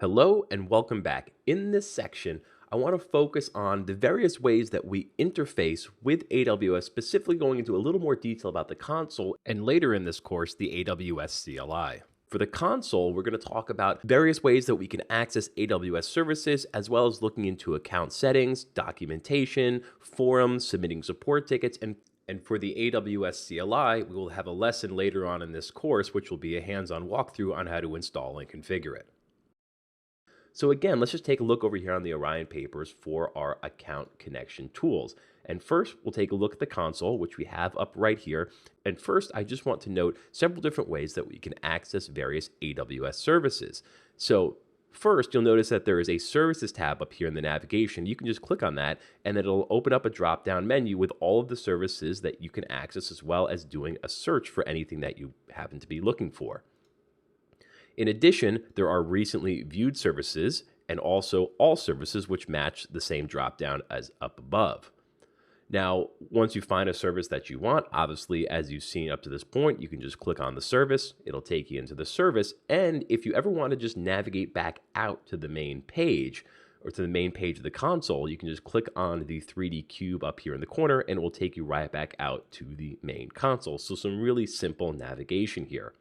Hello and welcome back. In this section, I want to focus on the various ways that we interface with AWS, specifically going into a little more detail about the console and later in this course, the AWS CLI. For the console, we're going to talk about various ways that we can access AWS services, as well as looking into account settings, documentation, forums, submitting support tickets, and for the AWS CLI, we will have a lesson later on in this course, which will be a hands-on walkthrough on how to install and configure it. So again, let's just take a look over here on the Orion papers for our account connection tools. And first, we'll take a look at the console, which we have up right here. And first, I just want to note several different ways that we can access various AWS services. So first, you'll notice that there is a services tab up here in the navigation. You can just click on that, and it'll open up a drop-down menu with all of the services that you can access, as well as doing a search for anything that you happen to be looking for. In addition, there are recently viewed services and also all services which match the same dropdown as up above. Now, once you find a service that you want, obviously, as you've seen up to this point, you can just click on the service. It'll take you into the service. And if you ever want to just navigate back out to the main page or to the main page of the console, you can just click on the 3D cube up here in the corner and it will take you right back out to the main console. So some really simple navigation here.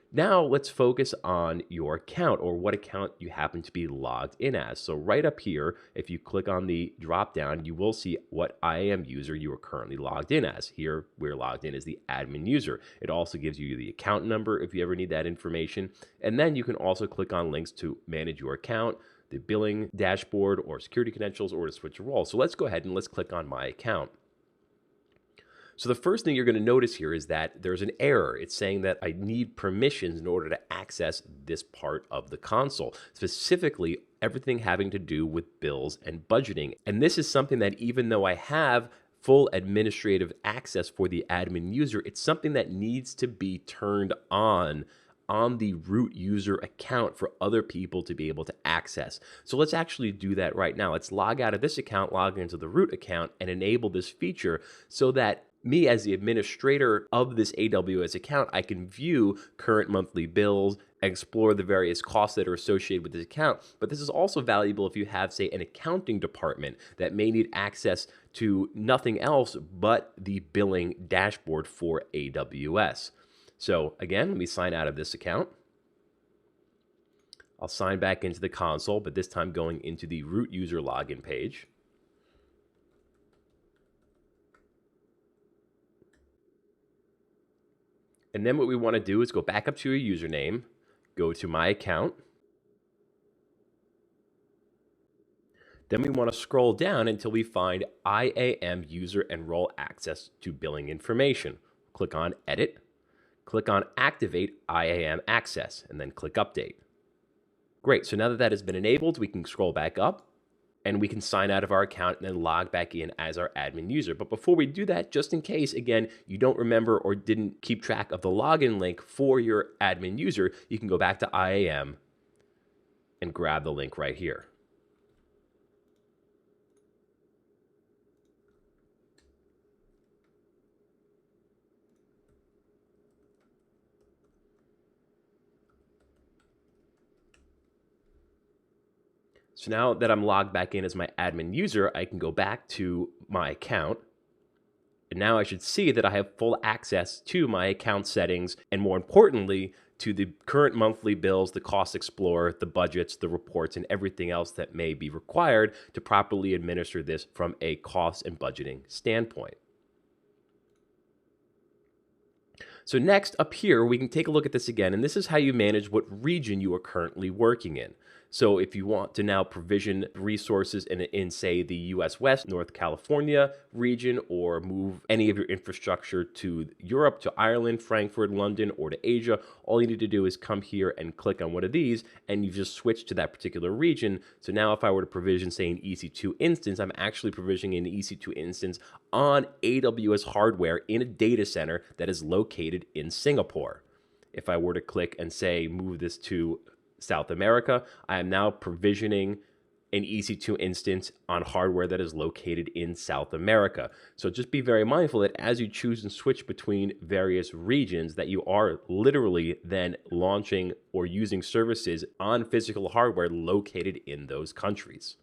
Now let's focus on your account or what account you happen to be logged in as. So right up here, if you click on the drop down, you will see what IAM user you are currently logged in as. Here, we're logged in as the admin user. It also gives you the account number if you ever need that information. And then you can also click on links to manage your account, the billing dashboard, or security credentials, or to switch roles. So let's go ahead and let's click on my account. So the first thing you're going to notice here is that there's an error. It's saying that I need permissions in order to access this part of the console, specifically everything having to do with bills and budgeting. And this is something that even though I have full administrative access for the admin user, it's something that needs to be turned on the root user account for other people to be able to access. So let's actually do that right now. Let's log out of this account, log into the root account, and enable this feature so that me as the administrator of this AWS account, I can view current monthly bills, explore the various costs that are associated with this account. But this is also valuable if you have, say, an accounting department that may need access to nothing else but the billing dashboard for AWS. So again, let me sign out of this account. I'll sign back into the console, but this time going into the root user login page. And then what we want to do is go back up to your username, go to my account. Then we want to scroll down until we find IAM user and role access to billing information. Click on edit, click on activate IAM access, and then click update. Great, so now that that has been enabled, we can scroll back up and we can sign out of our account and then log back in as our admin user. But before we do that, just in case, again, you don't remember or didn't keep track of the login link for your admin user, you can go back to IAM and grab the link right here. So now that I'm logged back in as my admin user, I can go back to my account. And now I should see that I have full access to my account settings and, more importantly, to the current monthly bills, the Cost Explorer, the budgets, the reports, and everything else that may be required to properly administer this from a cost and budgeting standpoint. So next, up here, we can take a look at this again, and this is how you manage what region you are currently working in. So if you want to now provision resources in say, the US West, North California region, or move any of your infrastructure to Europe, to Ireland, Frankfurt, London, or to Asia, all you need to do is come here and click on one of these, and you've just switched to that particular region. So now if I were to provision, say, an EC2 instance, I'm actually provisioning an EC2 instance on AWS hardware in a data center that is located in Singapore. If I were to click and say, move this to South America, I am now provisioning an EC2 instance on hardware that is located in South America. So just be very mindful that as you choose and switch between various regions, that you are literally then launching or using services on physical hardware located in those countries.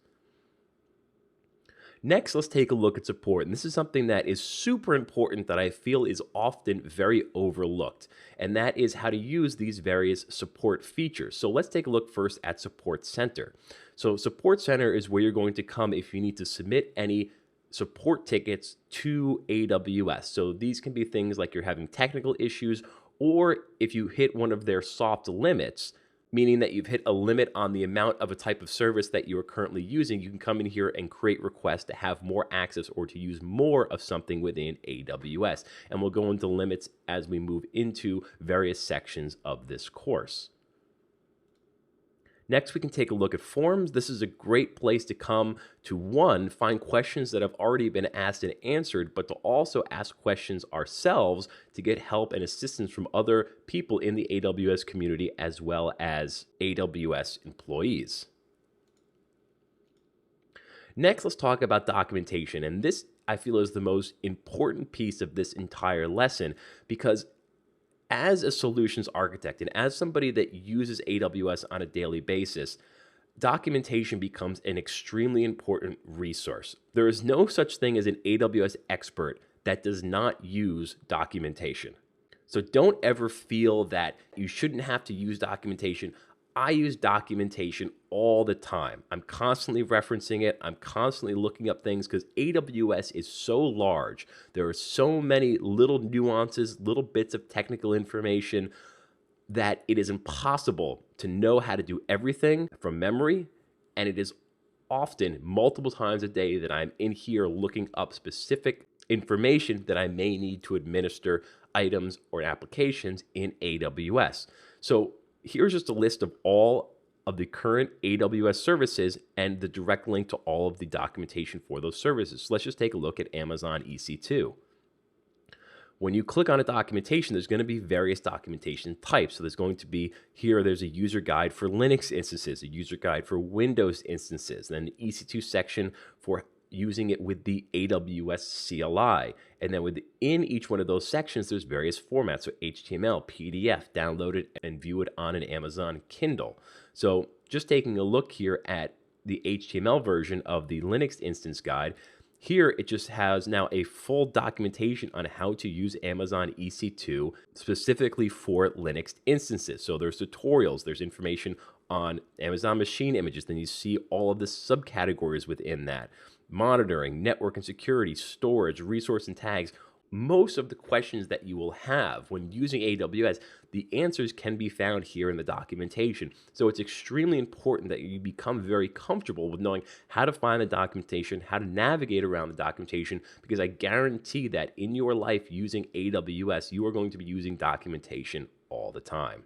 Next, let's take a look at support. And this is something that is super important that I feel is often very overlooked, and that is how to use these various support features. So let's take a look first at Support Center. So Support Center is where you're going to come if you need to submit any support tickets to AWS. So these can be things like you're having technical issues, or if you hit one of their soft limits, meaning that you've hit a limit on the amount of a type of service that you are currently using, you can come in here and create requests to have more access or to use more of something within AWS. And we'll go into limits as we move into various sections of this course. Next, we can take a look at forums. This is a great place to come to, one, find questions that have already been asked and answered, but to also ask questions ourselves to get help and assistance from other people in the AWS community as well as AWS employees. Next, let's talk about documentation. And this, I feel, is the most important piece of this entire lesson, because as a solutions architect and as somebody that uses AWS on a daily basis, documentation becomes an extremely important resource. There is no such thing as an AWS expert that does not use documentation. So don't ever feel that you shouldn't have to use documentation. I use documentation all the time. I'm constantly referencing it. I'm constantly looking up things because AWS is so large. There are so many little nuances, little bits of technical information that it is impossible to know how to do everything from memory. And it is often multiple times a day that I'm in here looking up specific information that I may need to administer items or applications in AWS. So here's just a list of all of the current AWS services and the direct link to all of the documentation for those services. So let's just take a look at Amazon EC2. When you click on a documentation, there's going to be various documentation types. So there's going to be here, there's a user guide for Linux instances, a user guide for Windows instances, then the EC2 section for using it with the AWS CLI. And then within each one of those sections, there's various formats. So HTML, PDF, download it and view it on an Amazon Kindle. So just taking a look here at the HTML version of the Linux instance guide, here it just has now a full documentation on how to use Amazon EC2 specifically for Linux instances. So there's tutorials, there's information on Amazon machine images, then you see all of the subcategories within that. Monitoring, network and security, storage, resource and tags. Most of the questions that you will have when using AWS, the answers can be found here in the documentation. So it's extremely important that you become very comfortable with knowing how to find the documentation, how to navigate around the documentation, because I guarantee that in your life using AWS, you are going to be using documentation all the time.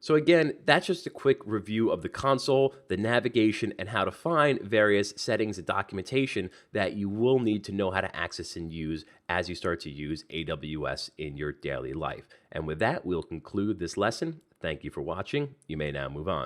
So again, that's just a quick review of the console, the navigation, and how to find various settings and documentation that you will need to know how to access and use as you start to use AWS in your daily life. And with that, we'll conclude this lesson. Thank you for watching. You may now move on.